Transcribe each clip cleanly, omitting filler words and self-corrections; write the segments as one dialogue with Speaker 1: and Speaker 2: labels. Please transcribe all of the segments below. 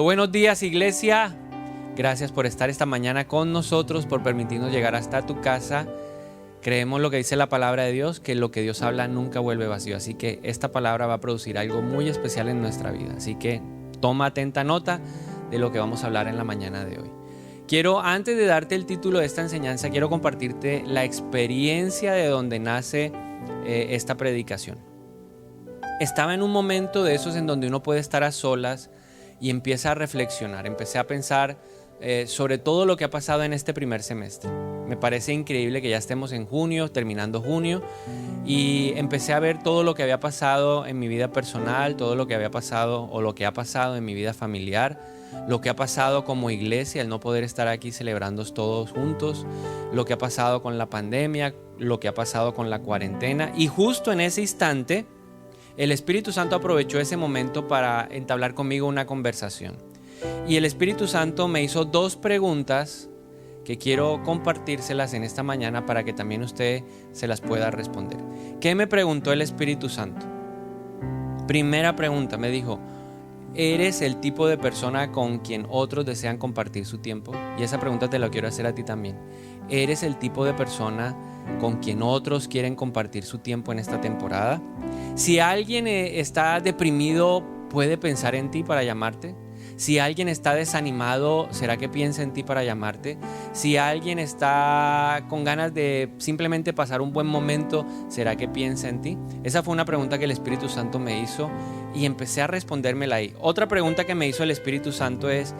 Speaker 1: Buenos días, iglesia. Gracias por estar esta mañana con nosotros, por permitirnos llegar hasta tu casa. Creemos lo que dice la palabra de Dios, que lo que Dios habla nunca vuelve vacío. Así que esta palabra va a producir algo muy especial en nuestra vida. Así que toma atenta nota de lo que vamos a hablar en la mañana de hoy. Antes de darte el título de esta enseñanza, quiero compartirte la experiencia de donde nace esta predicación. Estaba en un momento de esos en donde uno puede estar a solas y empieza a reflexionar. Empecé a pensar sobre todo lo que ha pasado en este primer semestre. Me parece increíble que ya estemos en junio, terminando junio, y empecé a ver todo lo que había pasado en mi vida personal, todo lo que había pasado o lo que ha pasado en mi vida familiar, lo que ha pasado como iglesia, el no poder estar aquí celebrando todos juntos, lo que ha pasado con la pandemia, lo que ha pasado con la cuarentena. Y justo en ese instante, el Espíritu Santo aprovechó ese momento para entablar conmigo una conversación. Y el Espíritu Santo me hizo dos preguntas que quiero compartírselas en esta mañana para que también usted se las pueda responder. ¿Qué me preguntó el Espíritu Santo? Primera pregunta, me dijo: ¿eres el tipo de persona con quien otros desean compartir su tiempo? Y esa pregunta te la quiero hacer a ti también. ¿Eres el tipo de persona con quien otros quieren compartir su tiempo en esta temporada? Si alguien está deprimido, ¿puede pensar en ti para llamarte? Si alguien está desanimado, ¿será que piensa en ti para llamarte? Si alguien está con ganas de simplemente pasar un buen momento, ¿será que piensa en ti? Esa fue una pregunta que el Espíritu Santo me hizo y empecé a respondérmela ahí. Otra pregunta que me hizo el Espíritu Santo es: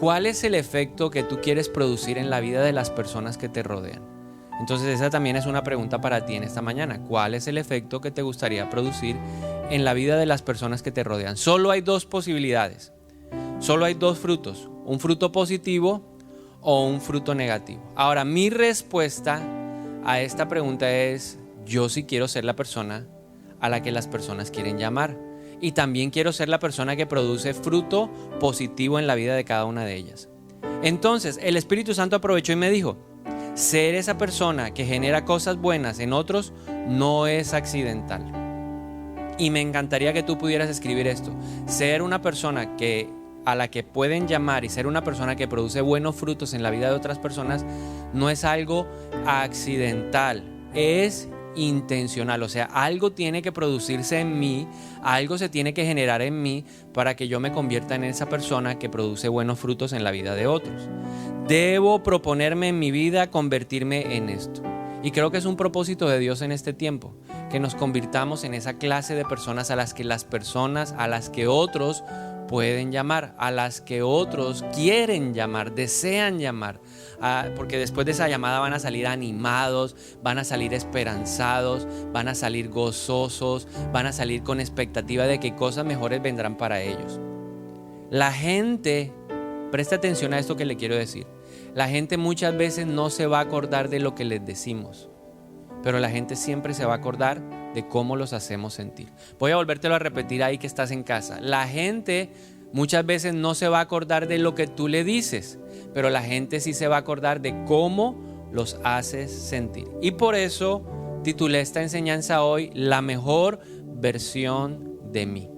Speaker 1: ¿cuál es el efecto que tú quieres producir en la vida de las personas que te rodean? Entonces esa también es una pregunta para ti en esta mañana. ¿Cuál es el efecto que te gustaría producir en la vida de las personas que te rodean? Solo hay dos posibilidades. Solo hay dos frutos, un fruto positivo o un fruto negativo. Ahora, mi respuesta a esta pregunta es: yo sí quiero ser la persona a la que las personas quieren llamar. Y también quiero ser la persona que produce fruto positivo en la vida de cada una de ellas. Entonces, el Espíritu Santo aprovechó y me dijo: ser esa persona que genera cosas buenas en otros no es accidental. Y me encantaría que tú pudieras escribir esto: ser una persona a la que pueden llamar y ser una persona que produce buenos frutos en la vida de otras personas no es algo accidental, es intencional. O sea, algo tiene que producirse en mí, algo se tiene que generar en mí para que yo me convierta en esa persona que produce buenos frutos en la vida de otros. Debo proponerme en mi vida convertirme en esto. Y creo que es un propósito de Dios en este tiempo, que nos convirtamos en esa clase de personas a las que otros pueden llamar, a las que otros quieren llamar, desean llamar, porque después de esa llamada van a salir animados, van a salir esperanzados, van a salir gozosos, van a salir con expectativa de que cosas mejores vendrán para ellos. La gente, presta atención a esto que le quiero decir, la gente muchas veces no se va a acordar de lo que les decimos, pero la gente siempre se va a acordar de cómo los hacemos sentir. Voy a volvértelo a repetir ahí que estás en casa. La gente muchas veces no se va a acordar de lo que tú le dices, pero la gente sí se va a acordar de cómo los haces sentir. Y por eso titulé esta enseñanza hoy: la mejor versión de mí.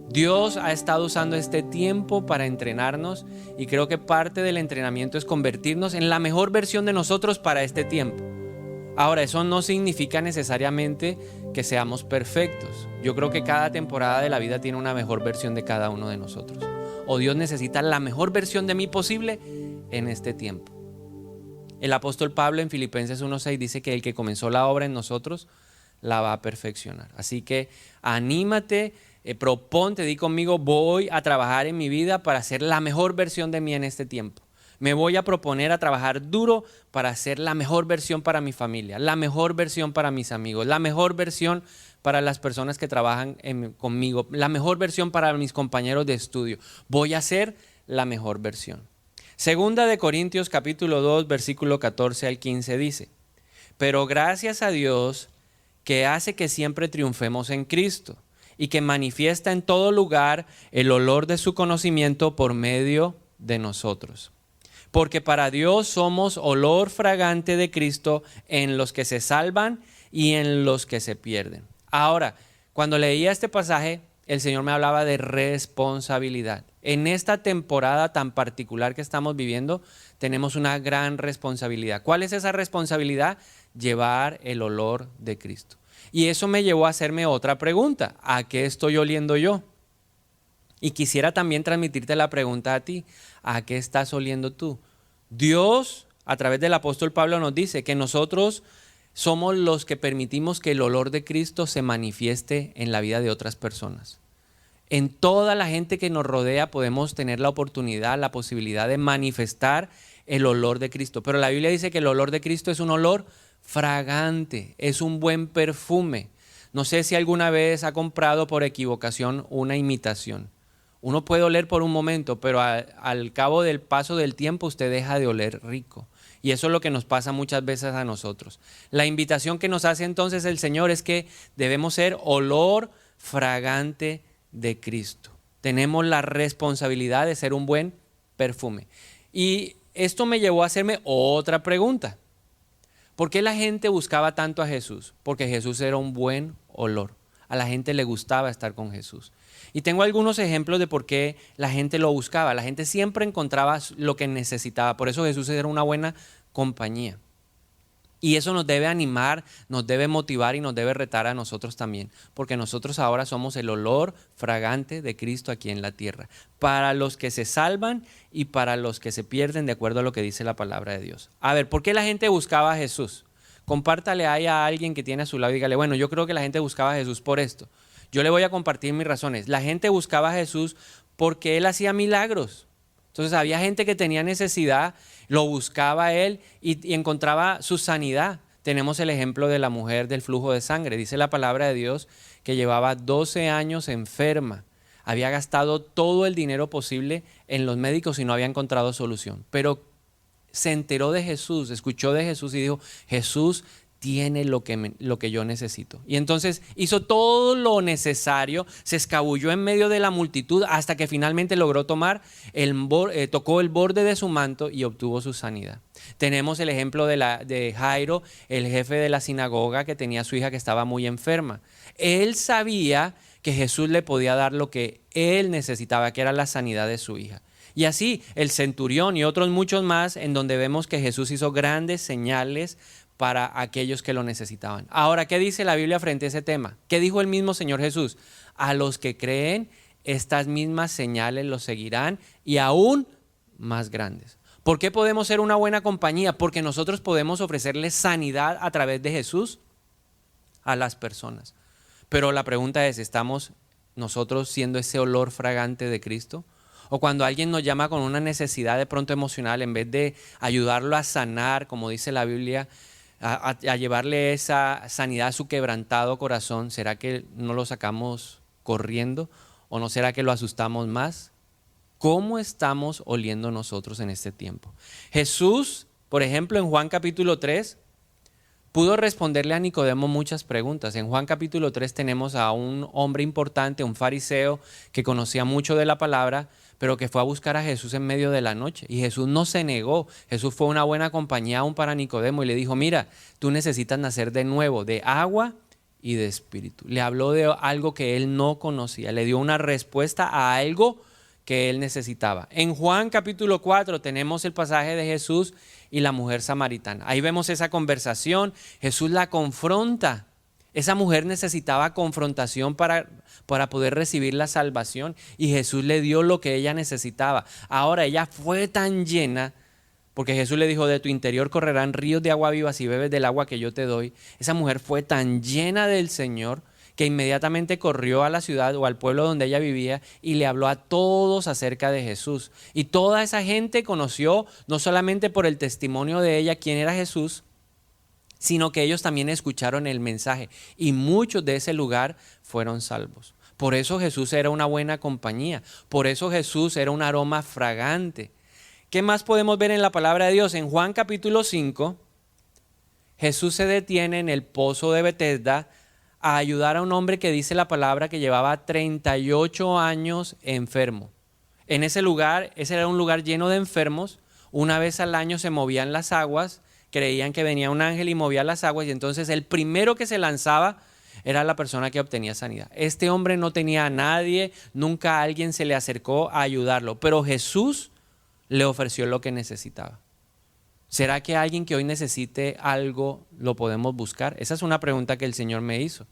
Speaker 1: Dios ha estado usando este tiempo para entrenarnos y creo que parte del entrenamiento es convertirnos en la mejor versión de nosotros para este tiempo. Ahora, eso no significa necesariamente que seamos perfectos. Yo creo que cada temporada de la vida tiene una mejor versión de cada uno de nosotros. O Dios necesita la mejor versión de mí posible en este tiempo. El apóstol Pablo en Filipenses 1:6 dice que el que comenzó la obra en nosotros la va a perfeccionar. Así que anímate, proponte, di conmigo: voy a trabajar en mi vida para ser la mejor versión de mí en este tiempo. Me voy a proponer a trabajar duro para hacer la mejor versión para mi familia, la mejor versión para mis amigos, la mejor versión para las personas que trabajan conmigo, la mejor versión para mis compañeros de estudio. Voy a hacer la mejor versión. Segunda de Corintios capítulo 2, versículo 14 al 15 dice: pero gracias a Dios que hace que siempre triunfemos en Cristo y que manifiesta en todo lugar el olor de su conocimiento por medio de nosotros. Porque para Dios somos olor fragante de Cristo en los que se salvan y en los que se pierden. Ahora, cuando leía este pasaje, el Señor me hablaba de responsabilidad. En esta temporada tan particular que estamos viviendo, tenemos una gran responsabilidad. ¿Cuál es esa responsabilidad? Llevar el olor de Cristo. Y eso me llevó a hacerme otra pregunta. ¿A qué estoy oliendo yo? Y quisiera también transmitirte la pregunta a ti. ¿A qué estás oliendo tú? Dios, a través del apóstol Pablo, nos dice que nosotros somos los que permitimos que el olor de Cristo se manifieste en la vida de otras personas. En toda la gente que nos rodea podemos tener la oportunidad, la posibilidad de manifestar el olor de Cristo. Pero la Biblia dice que el olor de Cristo es un olor fragante, es un buen perfume. No sé si alguna vez ha comprado por equivocación una imitación. Uno puede oler por un momento, pero al cabo del paso del tiempo usted deja de oler rico. Y eso es lo que nos pasa muchas veces a nosotros. La invitación que nos hace entonces el Señor es que debemos ser olor fragante de Cristo. Tenemos la responsabilidad de ser un buen perfume. Y esto me llevó a hacerme otra pregunta. ¿Por qué la gente buscaba tanto a Jesús? Porque Jesús era un buen olor. A la gente le gustaba estar con Jesús. Y tengo algunos ejemplos de por qué la gente lo buscaba. La gente siempre encontraba lo que necesitaba. Por eso Jesús era una buena compañía. Y eso nos debe animar, nos debe motivar y nos debe retar a nosotros también. Porque nosotros ahora somos el olor fragante de Cristo aquí en la tierra. Para los que se salvan y para los que se pierden, de acuerdo a lo que dice la palabra de Dios. A ver, ¿por qué la gente buscaba a Jesús? Compártale ahí a alguien que tiene a su lado y dígale, bueno, yo creo que la gente buscaba a Jesús por esto. Yo le voy a compartir mis razones. La gente buscaba a Jesús porque Él hacía milagros. Entonces había gente que tenía necesidad, lo buscaba a Él y encontraba su sanidad. Tenemos el ejemplo de la mujer del flujo de sangre. Dice la palabra de Dios que llevaba 12 años enferma. Había gastado todo el dinero posible en los médicos y no había encontrado solución. Pero se enteró de Jesús, escuchó de Jesús y dijo, Jesús tiene lo que yo necesito. Y entonces hizo todo lo necesario, se escabulló en medio de la multitud hasta que finalmente logró tocó el borde de su manto y obtuvo su sanidad. Tenemos el ejemplo de Jairo, el jefe de la sinagoga que tenía a su hija que estaba muy enferma. Él sabía que Jesús le podía dar lo que él necesitaba, que era la sanidad de su hija. Y así el centurión y otros muchos más en donde vemos que Jesús hizo grandes señales para aquellos que lo necesitaban. Ahora, ¿qué dice la Biblia frente a ese tema? ¿Qué dijo el mismo Señor Jesús? A los que creen, estas mismas señales los seguirán y aún más grandes. ¿Por qué podemos ser una buena compañía? Porque nosotros podemos ofrecerles sanidad a través de Jesús a las personas. Pero la pregunta es, ¿estamos nosotros siendo ese olor fragante de Cristo? O cuando alguien nos llama con una necesidad de pronto emocional, en vez de ayudarlo a sanar, como dice la Biblia, a llevarle esa sanidad a su quebrantado corazón, ¿será que no lo sacamos corriendo? ¿O no será que lo asustamos más? ¿Cómo estamos oliendo nosotros en este tiempo? Jesús, por ejemplo, en Juan capítulo 3, pudo responderle a Nicodemo muchas preguntas. En Juan capítulo 3 tenemos a un hombre importante, un fariseo que conocía mucho de la palabra, pero que fue a buscar a Jesús en medio de la noche. Y Jesús no se negó. Jesús fue una buena compañía aún para Nicodemo y le dijo, mira, tú necesitas nacer de nuevo, de agua y de espíritu. Le habló de algo que él no conocía. Le dio una respuesta a algo que él necesitaba. En Juan capítulo 4 tenemos el pasaje de Jesús y la mujer samaritana. Ahí vemos esa conversación. Jesús la confronta. Esa mujer necesitaba confrontación para poder recibir la salvación y Jesús le dio lo que ella necesitaba. Ahora ella fue tan llena, porque Jesús le dijo, de tu interior correrán ríos de agua viva si bebes del agua que yo te doy. Esa mujer fue tan llena del Señor que inmediatamente corrió a la ciudad o al pueblo donde ella vivía y le habló a todos acerca de Jesús. Y toda esa gente conoció, no solamente por el testimonio de ella, quién era Jesús, sino que ellos también escucharon el mensaje y muchos de ese lugar fueron salvos. Por eso Jesús era una buena compañía, por eso Jesús era un aroma fragante. ¿Qué más podemos ver en la palabra de Dios? En Juan capítulo 5, Jesús se detiene en el pozo de Betesda a ayudar a un hombre que dice la palabra que llevaba 38 años enfermo. En ese lugar, ese era un lugar lleno de enfermos, una vez al año se movían las aguas, creían que venía un ángel y movía las aguas y entonces el primero que se lanzaba era la persona que obtenía sanidad. Este hombre no tenía a nadie, nunca alguien se le acercó a ayudarlo, pero Jesús le ofreció lo que necesitaba. ¿Será que alguien que hoy necesite algo lo podemos buscar? Esa es una pregunta que el Señor me hizo.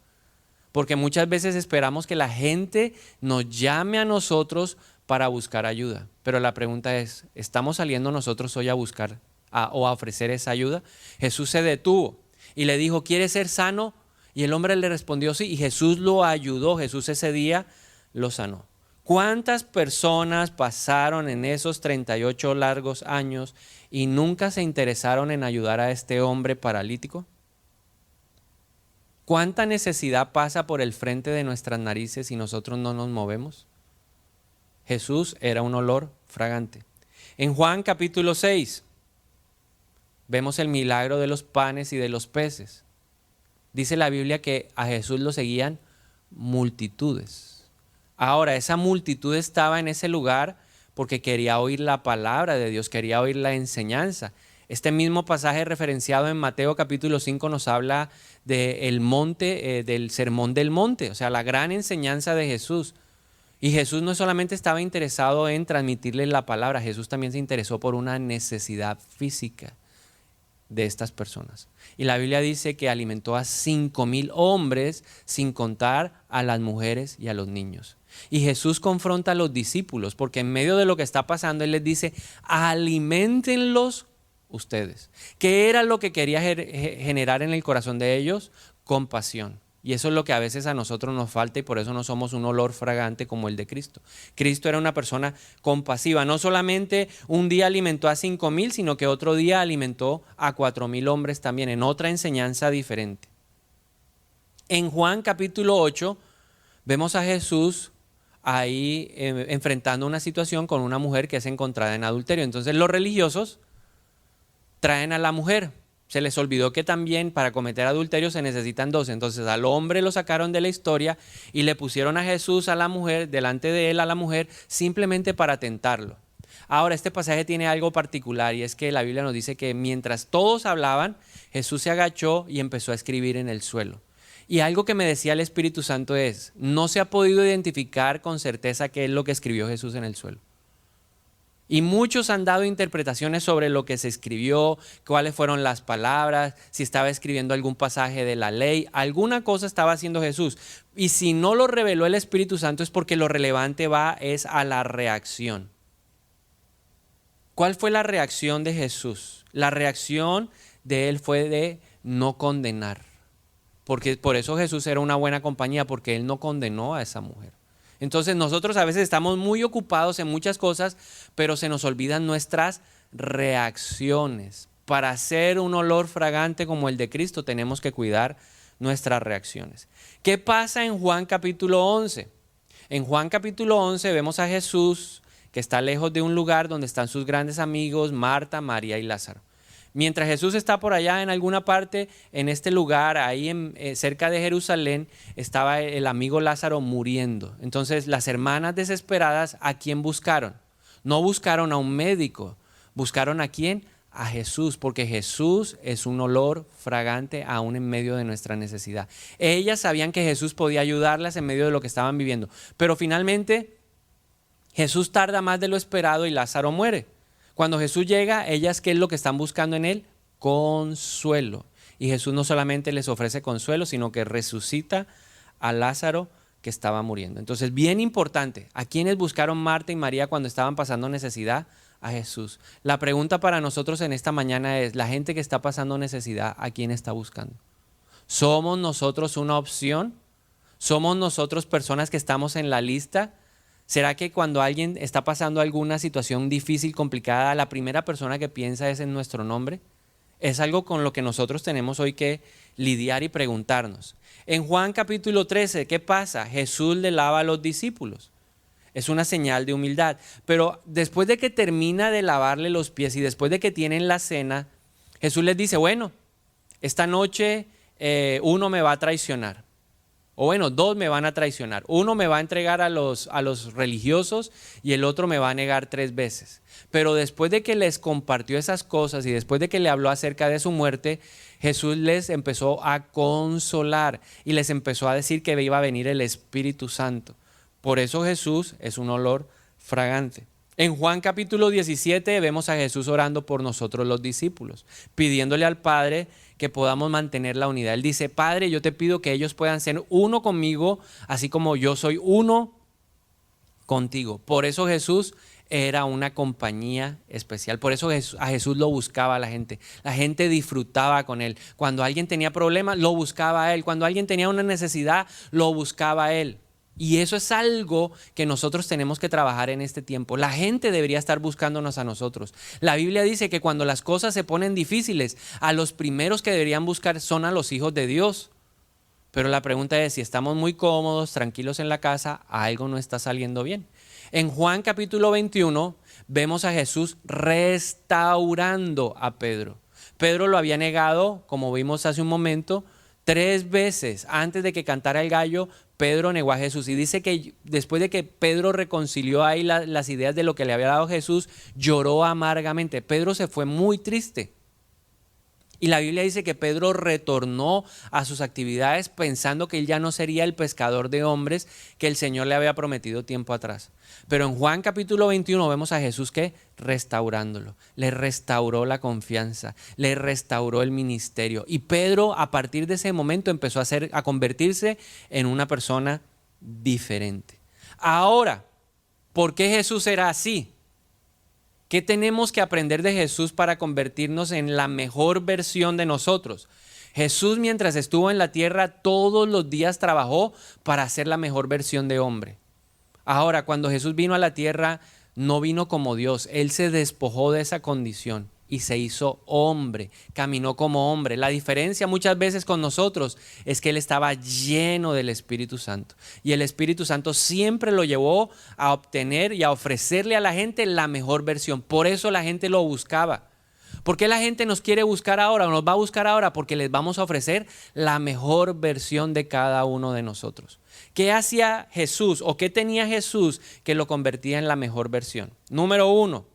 Speaker 1: Porque muchas veces esperamos que la gente nos llame a nosotros para buscar ayuda. Pero la pregunta es, ¿estamos saliendo nosotros hoy a buscar o a ofrecer esa ayuda? Jesús se detuvo y le dijo, ¿quieres ser sano? Y el hombre le respondió sí, y Jesús lo ayudó. Jesús ese día lo sanó. ¿Cuántas personas pasaron en esos 38 largos años y nunca se interesaron en ayudar a este hombre paralítico? ¿Cuánta necesidad pasa por el frente de nuestras narices y nosotros no nos movemos? Jesús era un olor fragante. En Juan capítulo 6 vemos el milagro de los panes y de los peces. Dice la Biblia que a Jesús lo seguían multitudes. Ahora, esa multitud estaba en ese lugar porque quería oír la palabra de Dios, quería oír la enseñanza. Este mismo pasaje referenciado en Mateo capítulo 5 nos habla del monte, del sermón del monte, o sea, la gran enseñanza de Jesús. Y Jesús no solamente estaba interesado en transmitirles la palabra, Jesús también se interesó por una necesidad física de estas personas. Y la Biblia dice que alimentó a 5,000 hombres, sin contar a las mujeres y a los niños. Y Jesús confronta a los discípulos, porque en medio de lo que está pasando, Él les dice, aliméntenlos ustedes. ¿Qué era lo que quería generar en el corazón de ellos? Compasión. Y eso es lo que a veces a nosotros nos falta y por eso no somos un olor fragante como el de Cristo. Cristo era una persona compasiva. No solamente un día alimentó a 5,000, sino que otro día alimentó a 4,000 hombres también, en otra enseñanza diferente. En Juan capítulo 8 vemos a Jesús ahí enfrentando una situación con una mujer que es encontrada en adulterio. Entonces los religiosos traen a la mujer. Se les olvidó que también para cometer adulterio se necesitan dos. Entonces al hombre lo sacaron de la historia y le pusieron a Jesús a la mujer, delante de él a la mujer, simplemente para tentarlo. Ahora este pasaje tiene algo particular y es que la Biblia nos dice que mientras todos hablaban, Jesús se agachó y empezó a escribir en el suelo. Y algo que me decía el Espíritu Santo es, no se ha podido identificar con certeza qué es lo que escribió Jesús en el suelo. Y muchos han dado interpretaciones sobre lo que se escribió, cuáles fueron las palabras, si estaba escribiendo algún pasaje de la ley, alguna cosa estaba haciendo Jesús. Y si no lo reveló el Espíritu Santo es porque lo relevante es a la reacción. ¿Cuál fue la reacción de Jesús? La reacción de él fue de no condenar. Porque por eso Jesús era una buena compañía, porque él no condenó a esa mujer. Entonces nosotros a veces estamos muy ocupados en muchas cosas, pero se nos olvidan nuestras reacciones. Para hacer un olor fragante como el de Cristo tenemos que cuidar nuestras reacciones. ¿Qué pasa en Juan capítulo 11? En Juan capítulo 11 vemos a Jesús que está lejos de un lugar donde están sus grandes amigos Marta, María y Lázaro. Mientras Jesús está por allá en alguna parte, en este lugar, ahí cerca de Jerusalén, estaba el amigo Lázaro muriendo. Entonces las hermanas desesperadas, ¿a quién buscaron? No buscaron a un médico, buscaron ¿a quién? A Jesús, porque Jesús es un olor fragante aún en medio de nuestra necesidad. Ellas sabían que Jesús podía ayudarlas en medio de lo que estaban viviendo, pero finalmente Jesús tarda más de lo esperado y Lázaro muere. Cuando Jesús llega, ellas, ¿qué es lo que están buscando en él? Consuelo. Y Jesús no solamente les ofrece consuelo, sino que resucita a Lázaro que estaba muriendo. Entonces, bien importante, ¿a quiénes buscaron Marta y María cuando estaban pasando necesidad? A Jesús. La pregunta para nosotros en esta mañana es, la gente que está pasando necesidad, ¿a quién está buscando? ¿Somos nosotros una opción? ¿Somos nosotros personas que estamos en la lista? ¿Será que cuando alguien está pasando alguna situación difícil, complicada, la primera persona que piensa es en nuestro nombre? Es algo con lo que nosotros tenemos hoy que lidiar y preguntarnos. En Juan capítulo 13, ¿qué pasa? Jesús le lava a los discípulos. Es una señal de humildad. Pero después de que termina de lavarle los pies y después de que tienen la cena, Jesús les dice, bueno, esta noche uno me va a traicionar. o bueno, dos me van a traicionar. Uno me va a entregar a los religiosos y el otro me va a negar 3 veces. Pero después de que les compartió esas cosas y después de que le habló acerca de su muerte, Jesús les empezó a consolar y les empezó a decir que iba a venir el Espíritu Santo. Por eso Jesús es un olor fragante. En Juan capítulo 17 vemos a Jesús orando por nosotros los discípulos, pidiéndole al Padre que podamos mantener la unidad. Él dice: Padre, yo te pido que ellos puedan ser uno conmigo, así como yo soy uno contigo. Por eso Jesús era una compañía especial. Por eso a Jesús lo buscaba la gente. La gente disfrutaba con él. Cuando alguien tenía problemas, lo buscaba a él. Cuando alguien tenía una necesidad, lo buscaba a él. Y eso es algo que nosotros tenemos que trabajar en este tiempo. La gente debería estar buscándonos a nosotros. La Biblia dice que cuando las cosas se ponen difíciles, a los primeros que deberían buscar son a los hijos de Dios. Pero la pregunta es, si estamos muy cómodos, tranquilos en la casa, algo no está saliendo bien. En Juan capítulo 21 vemos a Jesús restaurando a Pedro. Pedro lo había negado, como vimos hace un momento, 3 veces. Antes de que cantara el gallo, Pedro negó a Jesús. Y dice que después de que Pedro reconcilió ahí las ideas de lo que le había dado Jesús, lloró amargamente. Pedro se fue muy triste. Y la Biblia dice que Pedro retornó a sus actividades pensando que él ya no sería el pescador de hombres que el Señor le había prometido tiempo atrás. Pero en Juan capítulo 21 vemos a Jesús que restaurándolo, le restauró la confianza, le restauró el ministerio. Y Pedro a partir de ese momento empezó a convertirse en una persona diferente. Ahora, ¿por qué Jesús era así? ¿Qué tenemos que aprender de Jesús para convertirnos en la mejor versión de nosotros? Jesús, mientras estuvo en la tierra, todos los días trabajó para ser la mejor versión de hombre. Ahora, cuando Jesús vino a la tierra, no vino como Dios. Él se despojó de esa condición y se hizo hombre, caminó como hombre. La diferencia muchas veces con nosotros es que Él estaba lleno del Espíritu Santo. Y el Espíritu Santo siempre lo llevó a obtener y a ofrecerle a la gente la mejor versión. Por eso la gente lo buscaba. ¿Por qué la gente nos quiere buscar ahora o nos va a buscar ahora? Porque les vamos a ofrecer la mejor versión de cada uno de nosotros. ¿Qué hacía Jesús o qué tenía Jesús que lo convertía en la mejor versión? Número 1.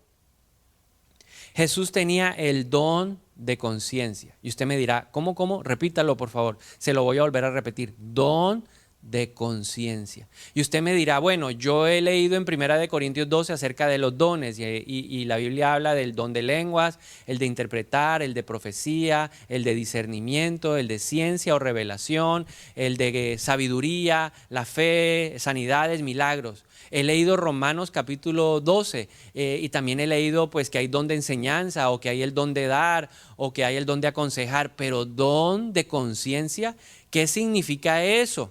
Speaker 1: Jesús tenía el don de conciencia. Y usted me dirá, ¿cómo? Repítalo, por favor. Se lo voy a volver a repetir. Don de conciencia. Y usted me dirá, bueno, yo he leído en 1 Corintios 12 acerca de los dones y la Biblia habla del don de lenguas, el de interpretar, el de profecía, el de discernimiento, el de ciencia o revelación, el de sabiduría, la fe, sanidades, milagros. He leído Romanos capítulo 12 y también he leído pues que hay don de enseñanza o que hay el don de dar o que hay el don de aconsejar, pero don de conciencia, ¿qué significa eso?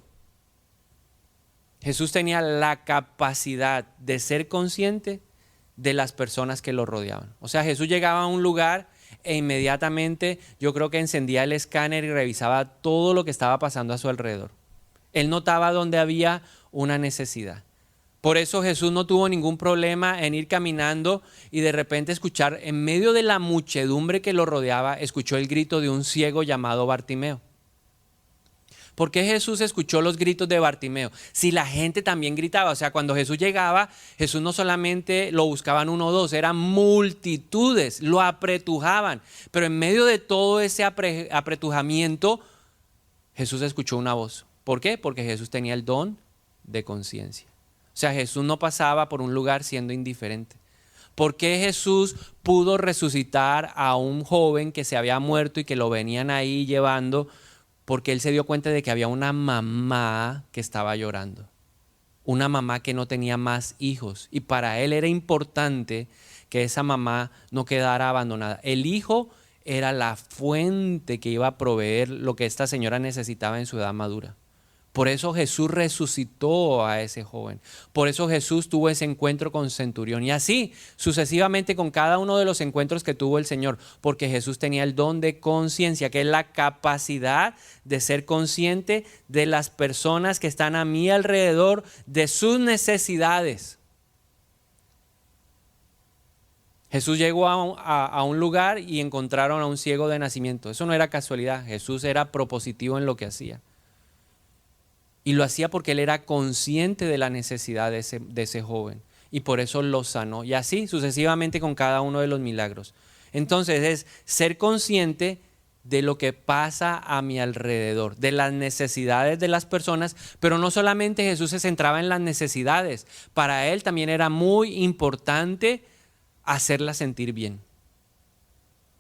Speaker 1: Jesús tenía la capacidad de ser consciente de las personas que lo rodeaban. O sea, Jesús llegaba a un lugar e inmediatamente yo creo que encendía el escáner y revisaba todo lo que estaba pasando a su alrededor. Él notaba donde había una necesidad. Por eso Jesús no tuvo ningún problema en ir caminando y de repente escuchar, en medio de la muchedumbre que lo rodeaba, escuchó el grito de un ciego llamado Bartimeo. ¿Por qué Jesús escuchó los gritos de Bartimeo? Si la gente también gritaba, o sea, cuando Jesús llegaba, Jesús no solamente lo buscaban 1 o 2, eran multitudes, lo apretujaban. Pero en medio de todo ese apretujamiento, Jesús escuchó una voz. ¿Por qué? Porque Jesús tenía el don de conciencia. O sea, Jesús no pasaba por un lugar siendo indiferente. ¿Por qué Jesús pudo resucitar a un joven que se había muerto y que lo venían ahí llevando? Porque él se dio cuenta de que había una mamá que estaba llorando. Una mamá que no tenía más hijos. Y para él era importante que esa mamá no quedara abandonada. El hijo era la fuente que iba a proveer lo que esta señora necesitaba en su edad madura. Por eso Jesús resucitó a ese joven. Por eso Jesús tuvo ese encuentro con Centurión. Y así sucesivamente con cada uno de los encuentros que tuvo el Señor. Porque Jesús tenía el don de conciencia, que es la capacidad de ser consciente de las personas que están a mi alrededor, de sus necesidades. Jesús llegó a un lugar y encontraron a un ciego de nacimiento. Eso no era casualidad. Jesús era propositivo en lo que hacía. Y lo hacía porque él era consciente de la necesidad de ese joven. Y por eso lo sanó. Y así sucesivamente con cada uno de los milagros. Entonces es ser consciente de lo que pasa a mi alrededor, de las necesidades de las personas, pero no solamente Jesús se centraba en las necesidades, para él también era muy importante hacerlas sentir bien.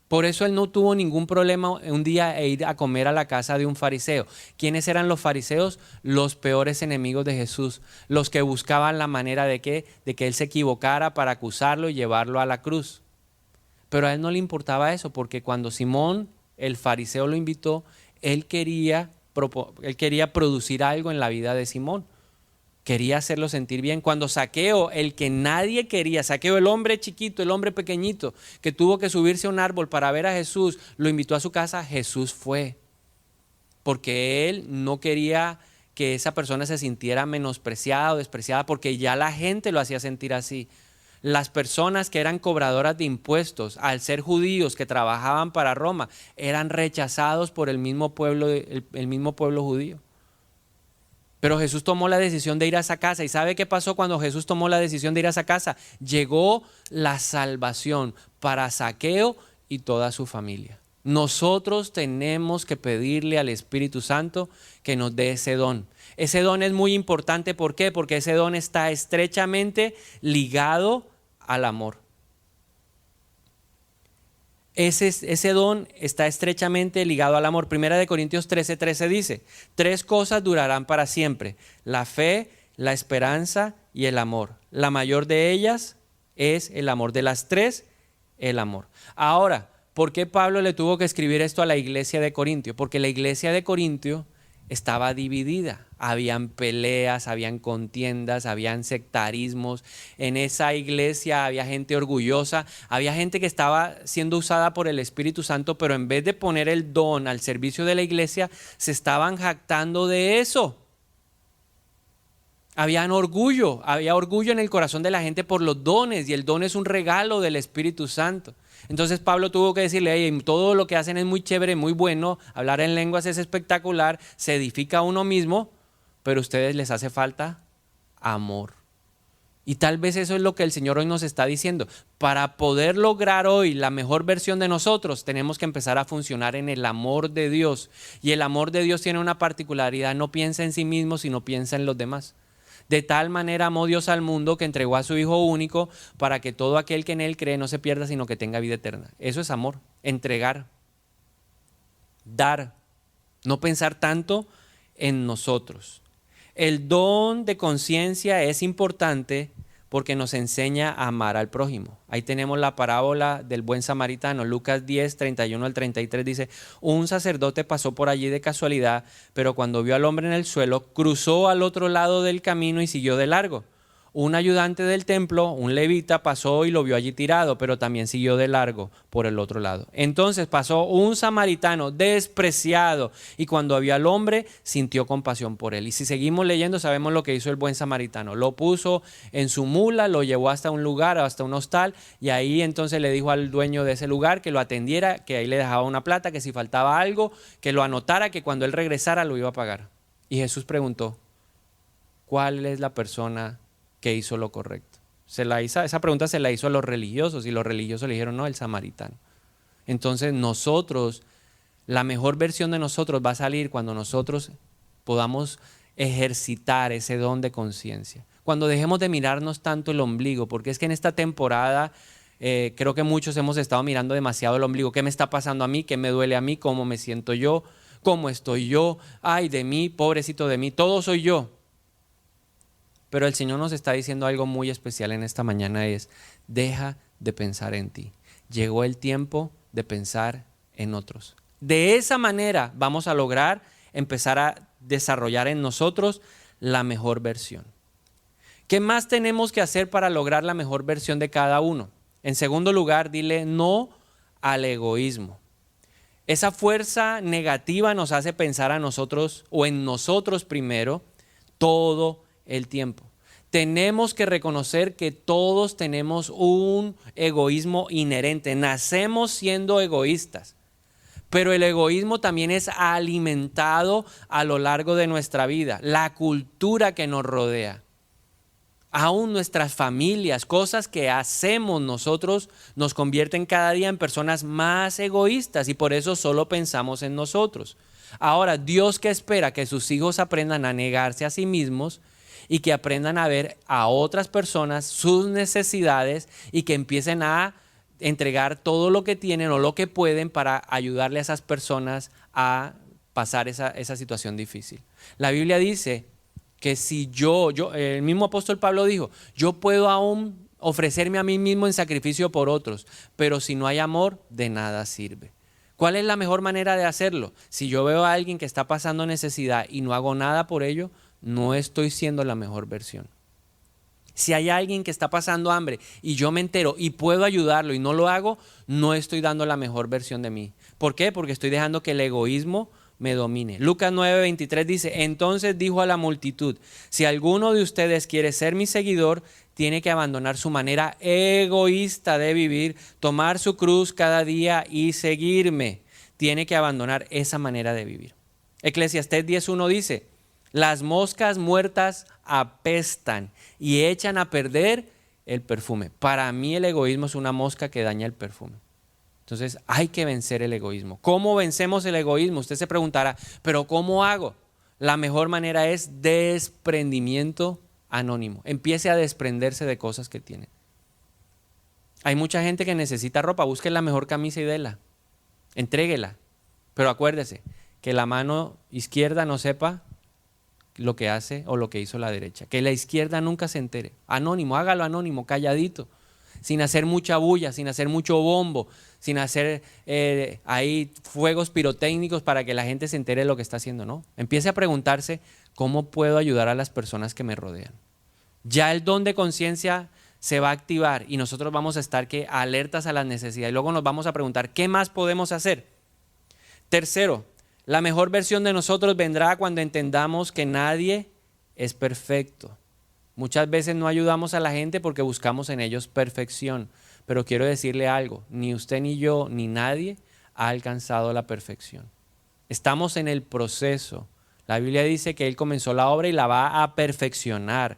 Speaker 1: Por eso él no tuvo ningún problema un día ir a comer a la casa de un fariseo. ¿Quiénes eran los fariseos? Los peores enemigos de Jesús, los que buscaban la manera de que él se equivocara para acusarlo y llevarlo a la cruz. Pero a él no le importaba eso, porque cuando Simón, el fariseo, lo invitó, él quería producir algo en la vida de Simón. Quería hacerlo sentir bien. Cuando Zaqueo, el que nadie quería, Zaqueo, el hombre chiquito, el hombre pequeñito, que tuvo que subirse a un árbol para ver a Jesús, lo invitó a su casa, Jesús fue. Porque él no quería que esa persona se sintiera menospreciada o despreciada, porque ya la gente lo hacía sentir así. Las personas que eran cobradoras de impuestos, al ser judíos que trabajaban para Roma, eran rechazados por el mismo pueblo judío. Pero Jesús tomó la decisión de ir a esa casa. ¿Y sabe qué pasó cuando Jesús tomó la decisión de ir a esa casa? Llegó la salvación para Zaqueo y toda su familia. Nosotros tenemos que pedirle al Espíritu Santo que nos dé ese don. Ese don es muy importante. ¿Por qué? Porque ese don está estrechamente ligado al amor. Ese don está estrechamente ligado al amor. Primera de Corintios 13:13 dice: 3 cosas durarán para siempre: la fe, la esperanza y el amor. La mayor de ellas es el amor. De las 3, el amor. Ahora, ¿por qué Pablo le tuvo que escribir esto a la iglesia de Corintio? Porque la iglesia de Corintio estaba dividida. Habían peleas, habían contiendas, habían sectarismos. En esa iglesia había gente orgullosa, había gente que estaba siendo usada por el Espíritu Santo, pero en vez de poner el don al servicio de la iglesia, se estaban jactando de eso. Había orgullo en el corazón de la gente por los dones, y el don es un regalo del Espíritu Santo. Entonces Pablo tuvo que decirle: hey, todo lo que hacen es muy chévere, muy bueno, hablar en lenguas es espectacular, se edifica a uno mismo, pero a ustedes les hace falta amor. Y tal vez eso es lo que el Señor hoy nos está diciendo. Para poder lograr hoy la mejor versión de nosotros, tenemos que empezar a funcionar en el amor de Dios. Y el amor de Dios tiene una particularidad: no piensa en sí mismo, sino piensa en los demás. De tal manera amó Dios al mundo que entregó a su Hijo único, para que todo aquel que en Él cree no se pierda, sino que tenga vida eterna. Eso es amor: entregar, dar, no pensar tanto en nosotros. El don de conciencia es importante porque nos enseña a amar al prójimo. Ahí tenemos la parábola del buen samaritano. Lucas 10, 31 al 33 dice: un sacerdote pasó por allí de casualidad, pero cuando vio al hombre en el suelo, cruzó al otro lado del camino y siguió de largo. Un ayudante del templo, un levita, pasó y lo vio allí tirado, pero también siguió de largo por el otro lado. Entonces pasó un samaritano despreciado, y cuando vio al hombre, sintió compasión por él. Y si seguimos leyendo, sabemos lo que hizo el buen samaritano. Lo puso en su mula, lo llevó hasta un lugar, hasta un hostal, y ahí entonces le dijo al dueño de ese lugar que lo atendiera, que ahí le dejaba una plata, que si faltaba algo, que lo anotara, que cuando él regresara lo iba a pagar. Y Jesús preguntó: ¿cuál es la persona que hizo lo correcto? Esa pregunta se la hizo a los religiosos, y los religiosos le dijeron: no, el samaritano. Entonces nosotros, la mejor versión de nosotros va a salir cuando nosotros podamos ejercitar ese don de conciencia. Cuando dejemos de mirarnos tanto el ombligo, porque es que en esta temporada creo que muchos hemos estado mirando demasiado el ombligo. ¿Qué me está pasando a mí? ¿Qué me duele a mí? ¿Cómo me siento yo? ¿Cómo estoy yo? Ay de mí, pobrecito de mí, todo soy yo. Pero el Señor nos está diciendo algo muy especial en esta mañana: es: deja de pensar en ti. Llegó el tiempo de pensar en otros. De esa manera vamos a lograr empezar a desarrollar en nosotros la mejor versión. ¿Qué más tenemos que hacer para lograr la mejor versión de cada uno? En segundo lugar, dile no al egoísmo. Esa fuerza negativa nos hace pensar a nosotros, o en nosotros primero, todo el tiempo. Tenemos que reconocer que todos tenemos un egoísmo inherente. Nacemos siendo egoístas, Pero el egoísmo también es alimentado a lo largo de nuestra vida, la cultura que nos rodea. Aún nuestras familias, cosas que hacemos nosotros nos convierten cada día en personas más egoístas y por eso solo pensamos en nosotros. Ahora, Dios que espera que sus hijos aprendan a negarse a sí mismos y que aprendan a ver a otras personas sus necesidades y que empiecen a entregar todo lo que tienen o lo que pueden para ayudarle a esas personas a pasar esa situación difícil. La Biblia dice que si el mismo apóstol Pablo dijo, yo puedo aún ofrecerme a mí mismo en sacrificio por otros, pero si no hay amor, de nada sirve. ¿Cuál es la mejor manera de hacerlo? Si yo veo a alguien que está pasando necesidad y no hago nada por ello, no estoy siendo la mejor versión. Si hay alguien que está pasando hambre y yo me entero y puedo ayudarlo y no lo hago, no estoy dando la mejor versión de mí. ¿Por qué? Porque estoy dejando que el egoísmo me domine. Lucas 9:23 dice, entonces dijo a la multitud, si alguno de ustedes quiere ser mi seguidor, tiene que abandonar su manera egoísta de vivir, tomar su cruz cada día y seguirme. Tiene que abandonar esa manera de vivir. Eclesiastés 10:1 dice, las moscas muertas apestan y echan a perder el perfume. Para mí el egoísmo es una mosca que daña el perfume. Entonces hay que vencer el egoísmo. ¿Cómo vencemos el egoísmo? Usted se preguntará, ¿pero cómo hago? La mejor manera es desprendimiento anónimo. Empiece a desprenderse de cosas que tiene. Hay mucha gente que necesita ropa. Busque la mejor camisa y déla. Entréguela. Pero acuérdese que la mano izquierda no sepa lo que hace o lo que hizo la derecha. Que la izquierda nunca se entere. Anónimo, hágalo anónimo, calladito. Sin hacer mucha bulla, sin hacer mucho bombo, sin hacer ahí fuegos pirotécnicos para que la gente se entere de lo que está haciendo, ¿no? Empiece a preguntarse, ¿cómo puedo ayudar a las personas que me rodean? Ya el don de conciencia se va a activar y nosotros vamos a estar alertas a las necesidades. Y luego nos vamos a preguntar, ¿qué más podemos hacer? Tercero, la mejor versión de nosotros vendrá cuando entendamos que nadie es perfecto. Muchas veces no ayudamos a la gente porque buscamos en ellos perfección, pero quiero decirle algo, ni usted ni yo ni nadie ha alcanzado la perfección. Estamos en el proceso. La Biblia dice que Él comenzó la obra y la va a perfeccionar.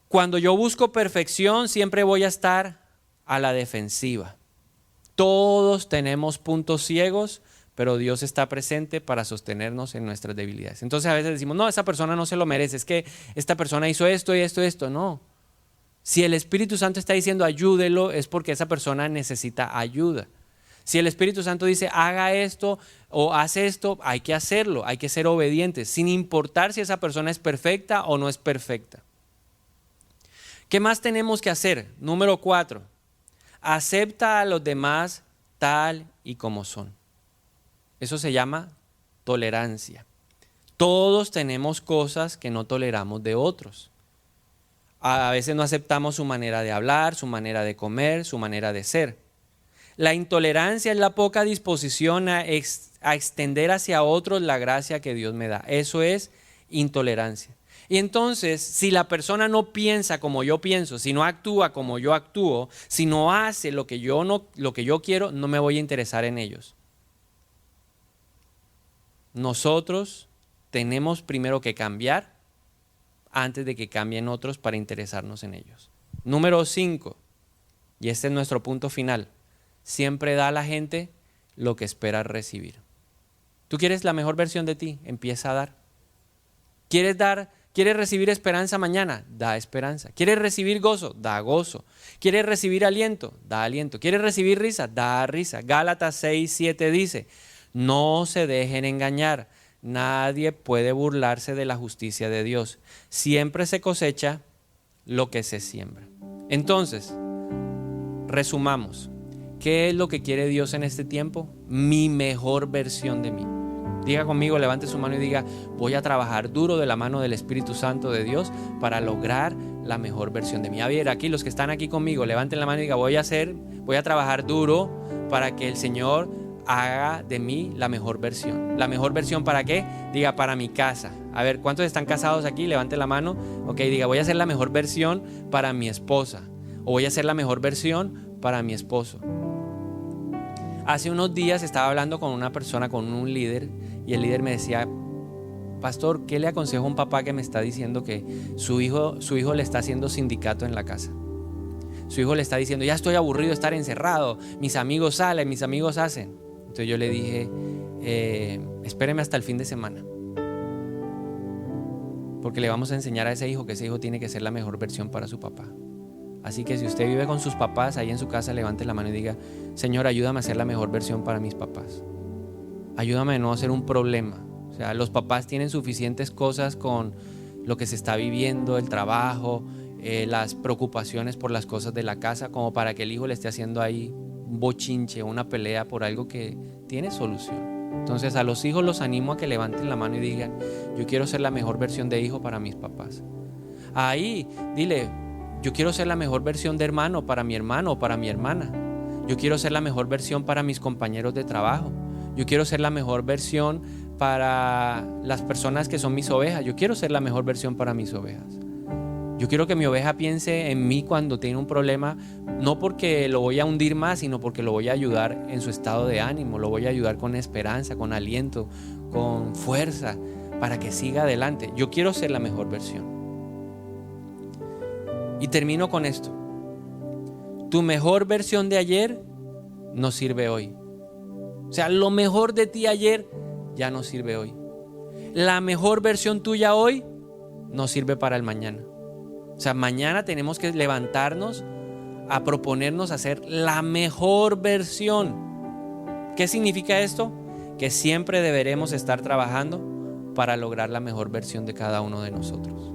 Speaker 1: Cuando yo busco perfección siempre voy a estar a la defensiva. Todos tenemos puntos ciegos, pero Dios está presente para sostenernos en nuestras debilidades. Entonces a veces decimos, no, esa persona no se lo merece, es que esta persona hizo esto y esto y esto. No. Si el Espíritu Santo está diciendo ayúdelo, es porque esa persona necesita ayuda. Si el Espíritu Santo dice haga esto o hace esto, hay que hacerlo, hay que ser obedientes, sin importar si esa persona es perfecta o no es perfecta. ¿Qué más tenemos que hacer? Número 4, acepta a los demás tal y como son. Eso se llama tolerancia. Todos tenemos cosas que no toleramos de otros. A veces no aceptamos su manera de hablar, su manera de comer, su manera de ser. La intolerancia es la poca disposición a extender hacia otros la gracia que Dios me da. Eso es intolerancia. Y entonces, si la persona no piensa como yo pienso, si no actúa como yo actúo, si no hace lo que yo quiero, no me voy a interesar en ellos. Nosotros tenemos primero que cambiar antes de que cambien otros para interesarnos en ellos. Número 5, y este es nuestro punto final, siempre da a la gente lo que espera recibir. ¿Tú quieres la mejor versión de ti? Empieza a dar. ¿Quieres recibir esperanza mañana? Da esperanza. ¿Quieres recibir gozo? Da gozo. ¿Quieres recibir aliento? Da aliento. ¿Quieres recibir risa? Da risa. Gálatas 6:7 dice, no se dejen engañar. Nadie puede burlarse de la justicia de Dios. Siempre se cosecha lo que se siembra. Entonces, resumamos. ¿Qué es lo que quiere Dios en este tiempo? Mi mejor versión de mí. Diga conmigo, levante su mano y diga, voy a trabajar duro de la mano del Espíritu Santo de Dios para lograr la mejor versión de mí. A ver, aquí los que están aquí conmigo, levanten la mano y digan, voy a trabajar duro para que el Señor haga de mí la mejor versión. ¿La mejor versión para qué? Diga, para mi casa. A ver, ¿cuántos están casados aquí? Levanten la mano. Ok, diga, voy a hacer la mejor versión para mi esposa. O voy a hacer la mejor versión para mi esposo. Hace unos días estaba hablando con una persona, con un líder, y el líder me decía: pastor, ¿qué le aconsejo a un papá que me está diciendo que su hijo le está haciendo sindicato en la casa? Su hijo le está diciendo: ya estoy aburrido de estar encerrado, mis amigos salen, mis amigos hacen. Entonces yo le dije: espéreme hasta el fin de semana, porque le vamos a enseñar a ese hijo que ese hijo tiene que ser la mejor versión para su papá. Así que si usted vive con sus papás ahí en su casa, levante la mano y diga: Señor, ayúdame a ser la mejor versión para mis papás. Ayúdame a no hacer un problema. O sea, los papás tienen suficientes cosas con lo que se está viviendo, el trabajo, las preocupaciones por las cosas de la casa, como para que el hijo le esté haciendo ahí un bochinche, una pelea por algo que tiene solución. Entonces a los hijos los animo a que levanten la mano y digan: yo quiero ser la mejor versión de hijo para mis papás. Ahí dile: yo quiero ser la mejor versión de hermano para mi hermano o para mi hermana. Yo quiero ser la mejor versión para mis compañeros de trabajo. Yo quiero ser la mejor versión para las personas que son mis ovejas. Yo quiero ser la mejor versión para mis ovejas. Yo quiero que mi oveja piense en mí cuando tiene un problema, no porque lo voy a hundir más, sino porque lo voy a ayudar en su estado de ánimo, lo voy a ayudar con esperanza, con aliento, con fuerza, para que siga adelante. Yo quiero ser la mejor versión. Y termino con esto: tu mejor versión de ayer no sirve hoy. O sea, lo mejor de ti ayer ya no sirve hoy. La mejor versión tuya hoy no sirve para el mañana. O sea, mañana tenemos que levantarnos a proponernos hacer la mejor versión. ¿Qué significa esto? Que siempre deberemos estar trabajando para lograr la mejor versión de cada uno de nosotros.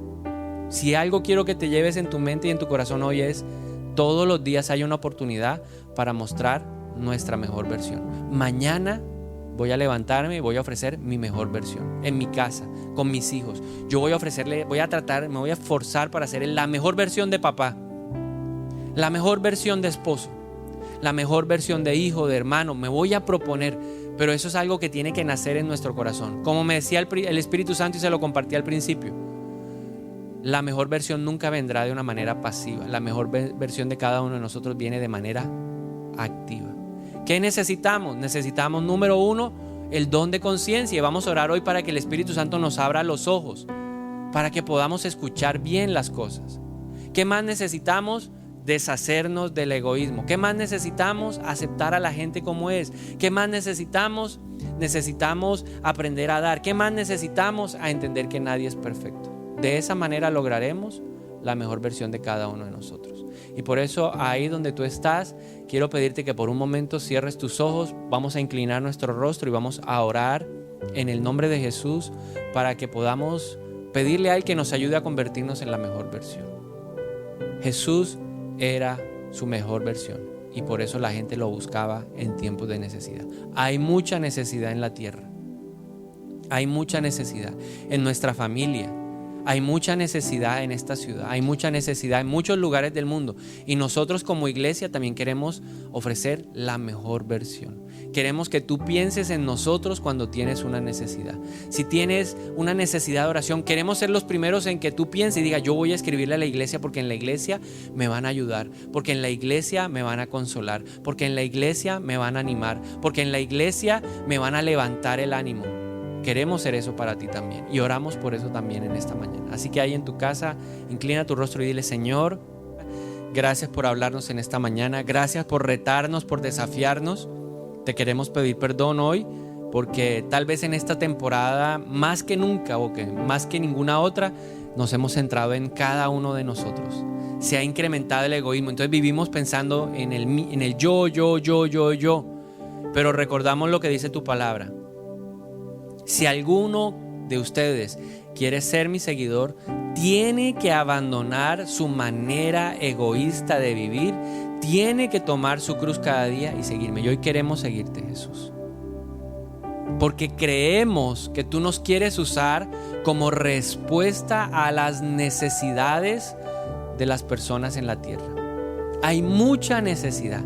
Speaker 1: Si algo quiero que te lleves en tu mente y en tu corazón hoy es: todos los días hay una oportunidad para mostrar nuestra mejor versión. Mañana voy a levantarme y voy a ofrecer mi mejor versión en mi casa, con mis hijos. Yo voy a ofrecerle, me voy a esforzar para ser la mejor versión de papá, la mejor versión de esposo, la mejor versión de hijo, de hermano. Me voy a proponer, pero eso es algo que tiene que nacer en nuestro corazón. Como me decía el Espíritu Santo y se lo compartí al principio, la mejor versión nunca vendrá de una manera pasiva. La mejor versión de cada uno de nosotros viene de manera activa. ¿Qué necesitamos? Necesitamos, número 1, el don de conciencia. Y vamos a orar hoy para que el Espíritu Santo nos abra los ojos, para que podamos escuchar bien las cosas. ¿Qué más necesitamos? Deshacernos del egoísmo. ¿Qué más necesitamos? Aceptar a la gente como es. ¿Qué más necesitamos? Necesitamos aprender a dar. ¿Qué más necesitamos? A entender que nadie es perfecto. De esa manera lograremos la mejor versión de cada uno de nosotros. Y por eso, ahí donde tú estás, quiero pedirte que por un momento cierres tus ojos. Vamos a inclinar nuestro rostro y vamos a orar en el nombre de Jesús para que podamos pedirle a Él que nos ayude a convertirnos en la mejor versión. Jesús era su mejor versión y por eso la gente lo buscaba en tiempos de necesidad. Hay mucha necesidad en la tierra. Hay mucha necesidad en nuestra familia. Hay mucha necesidad en esta ciudad, hay mucha necesidad en muchos lugares del mundo, y nosotros como iglesia también queremos ofrecer la mejor versión. Queremos que tú pienses en nosotros cuando tienes una necesidad. Si tienes una necesidad de oración, queremos ser los primeros en que tú pienses y digas: yo voy a escribirle a la iglesia porque en la iglesia me van a ayudar, porque en la iglesia me van a consolar, porque en la iglesia me van a animar, porque en la iglesia me van a levantar el ánimo. Queremos ser eso para ti también y oramos por eso también en esta mañana. Así que ahí en tu casa, inclina tu rostro y dile: Señor, gracias por hablarnos en esta mañana. Gracias por retarnos, por desafiarnos. Te queremos pedir perdón hoy porque tal vez en esta temporada, más que nunca o que más que ninguna otra, nos hemos centrado en cada uno de nosotros. Se ha incrementado el egoísmo. Entonces vivimos pensando en el yo. Pero recordamos lo que dice tu palabra. Si alguno de ustedes quiere ser mi seguidor, tiene que abandonar su manera egoísta de vivir, tiene que tomar su cruz cada día y seguirme. Y hoy queremos seguirte, Jesús, porque creemos que tú nos quieres usar como respuesta a las necesidades de las personas en la tierra. Hay mucha necesidad.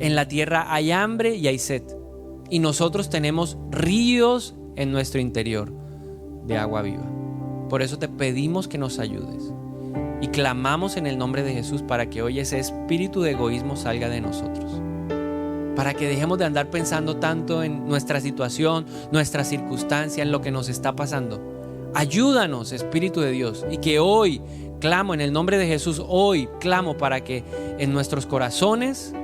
Speaker 1: En la tierra hay hambre y hay sed, y nosotros tenemos ríos en nuestro interior de agua viva. Por eso te pedimos que nos ayudes y clamamos en el nombre de Jesús para que hoy ese espíritu de egoísmo salga de nosotros, para que dejemos de andar pensando tanto en nuestra situación, nuestra circunstancia, en lo que nos está pasando. Ayúdanos, Espíritu de Dios, y que hoy clamo en el nombre de Jesús, hoy clamo para que en nuestros corazones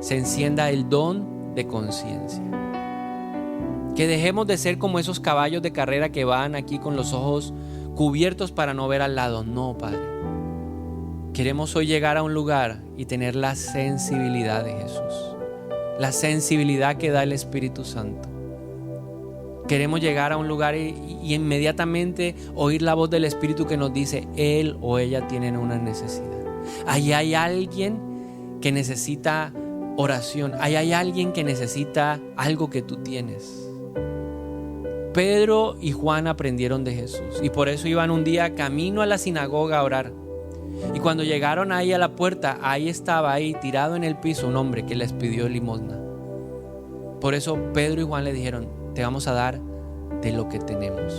Speaker 1: se encienda el don de conciencia. Que dejemos de ser como esos caballos de carrera que van aquí con los ojos cubiertos para no ver al lado. No, Padre. Queremos hoy llegar a un lugar y tener la sensibilidad de Jesús, la sensibilidad que da el Espíritu Santo. Queremos llegar a un lugar y inmediatamente oír la voz del Espíritu que nos dice: él o ella tienen una necesidad. Ahí hay alguien que necesita oración. Ahí hay alguien que necesita algo que tú tienes. Pedro y Juan aprendieron de Jesús y por eso iban un día camino a la sinagoga a orar. Y cuando llegaron ahí a la puerta, ahí estaba tirado en el piso un hombre que les pidió limosna. Por eso Pedro y Juan le dijeron: te vamos a dar de lo que tenemos.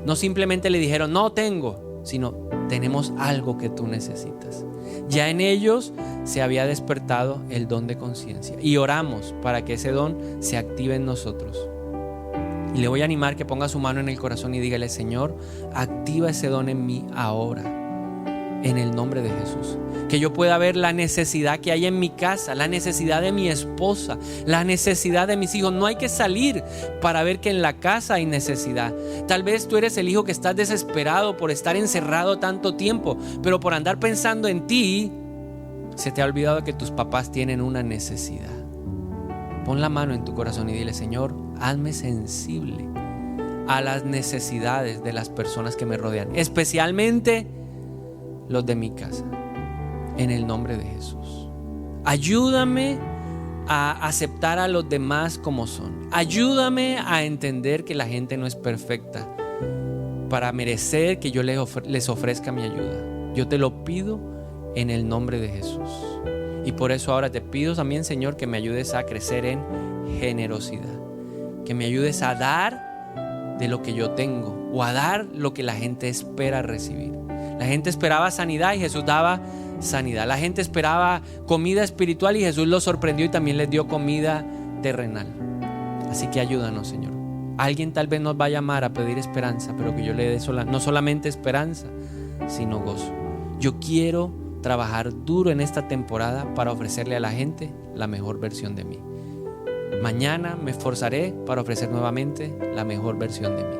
Speaker 1: No simplemente le dijeron: no tengo, sino tenemos algo que tú necesitas. Ya en ellos se había despertado el don de conciencia y oramos para que ese don se active en nosotros. Y le voy a animar que ponga su mano en el corazón y dígale: Señor, activa ese don en mí ahora, en el nombre de Jesús. Que yo pueda ver la necesidad que hay en mi casa, la necesidad de mi esposa, la necesidad de mis hijos. No hay que salir para ver que en la casa hay necesidad. Tal vez tú eres el hijo que estás desesperado por estar encerrado tanto tiempo, pero por andar pensando en ti, se te ha olvidado que tus papás tienen una necesidad. Pon la mano en tu corazón y dile: Señor, hazme sensible a las necesidades de las personas que me rodean, especialmente los de mi casa, en el nombre de Jesús. Ayúdame a aceptar a los demás como son. Ayúdame a entender que la gente no es perfecta para merecer que yo les ofrezca mi ayuda. Yo te lo pido en el nombre de Jesús. Y por eso ahora te pido también, Señor, que me ayudes a crecer en generosidad, que me ayudes a dar de lo que yo tengo o a dar lo que la gente espera recibir. La gente esperaba sanidad y Jesús daba sanidad. La gente esperaba comida espiritual y Jesús los sorprendió y también les dio comida terrenal. Así que ayúdanos, Señor. Alguien tal vez nos va a llamar a pedir esperanza, pero que yo le dé no solamente esperanza, sino gozo. Yo quiero trabajar duro en esta temporada para ofrecerle a la gente la mejor versión de mí. Mañana me esforzaré para ofrecer nuevamente la mejor versión de mí.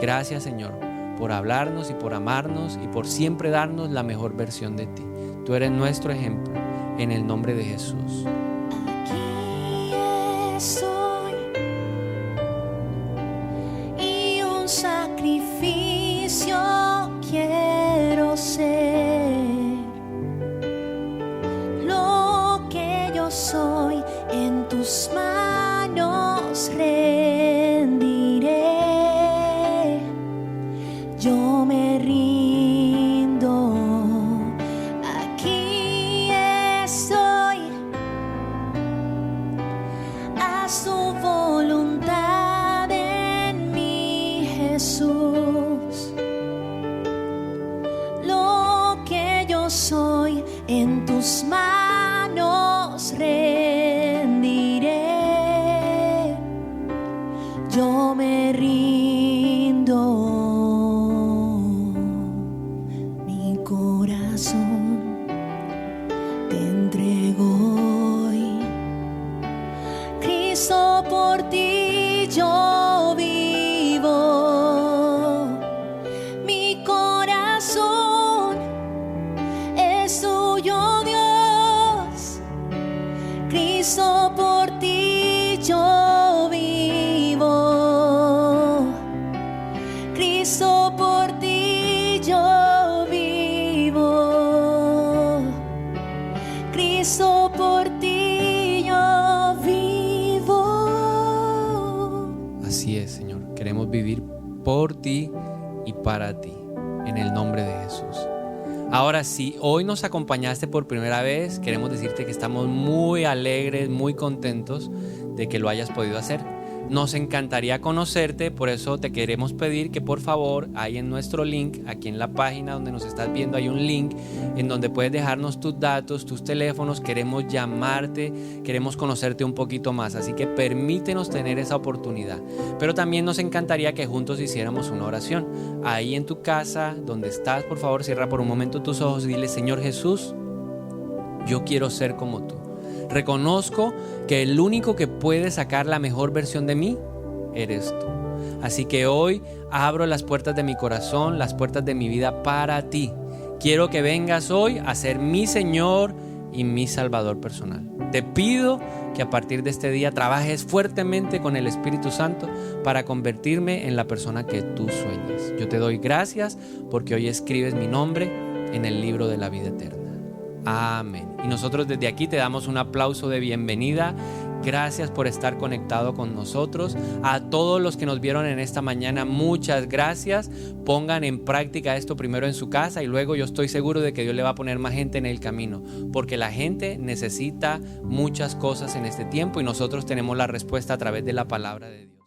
Speaker 1: Gracias, Señor, por hablarnos y por amarnos y por siempre darnos la mejor versión de ti. Tú eres nuestro ejemplo, en el nombre de Jesús.
Speaker 2: Aquí estoy y un sacrificio quiero ser. Lo que yo soy en tus manos rendiré. Yo me rindo, aquí estoy, haz tu voluntad en mí, Jesús. Lo que yo soy en tus manos rendiré. Yo me rindo. Te entrego hoy, Cristo, por ti yo vivo. Mi corazón es tuyo, Dios. Cristo, por ti yo vivo. Cristo, por ti yo vivo. Cristo, por ti yo vivo.
Speaker 1: Así es, Señor. Queremos vivir por ti y para ti, en el nombre de Jesús. Ahora, si hoy nos acompañaste por primera vez, queremos decirte que estamos muy alegres, muy contentos de que lo hayas podido hacer. Nos encantaría conocerte, por eso te queremos pedir que por favor, ahí en nuestro link, aquí en la página donde nos estás viendo hay un link en donde puedes dejarnos tus datos, tus teléfonos, queremos llamarte, queremos conocerte un poquito más, así que permítenos tener esa oportunidad. Pero también nos encantaría que juntos hiciéramos una oración. Ahí en tu casa, donde estás, por favor, cierra por un momento tus ojos y dile: Señor Jesús, yo quiero ser como tú. Reconozco que el único que puede sacar la mejor versión de mí eres tú. Así que hoy abro las puertas de mi corazón, las puertas de mi vida para ti. Quiero que vengas hoy a ser mi Señor y mi Salvador personal. Te pido que a partir de este día trabajes fuertemente con el Espíritu Santo para convertirme en la persona que tú sueñas. Yo te doy gracias porque hoy escribes mi nombre en el libro de la vida eterna. Amén. Y nosotros desde aquí te damos un aplauso de bienvenida. Gracias por estar conectado con nosotros. A todos los que nos vieron en esta mañana, muchas gracias. Pongan en práctica esto primero en su casa y luego yo estoy seguro de que Dios le va a poner más gente en el camino, porque la gente necesita muchas cosas en este tiempo y nosotros tenemos la respuesta a través de la palabra de Dios.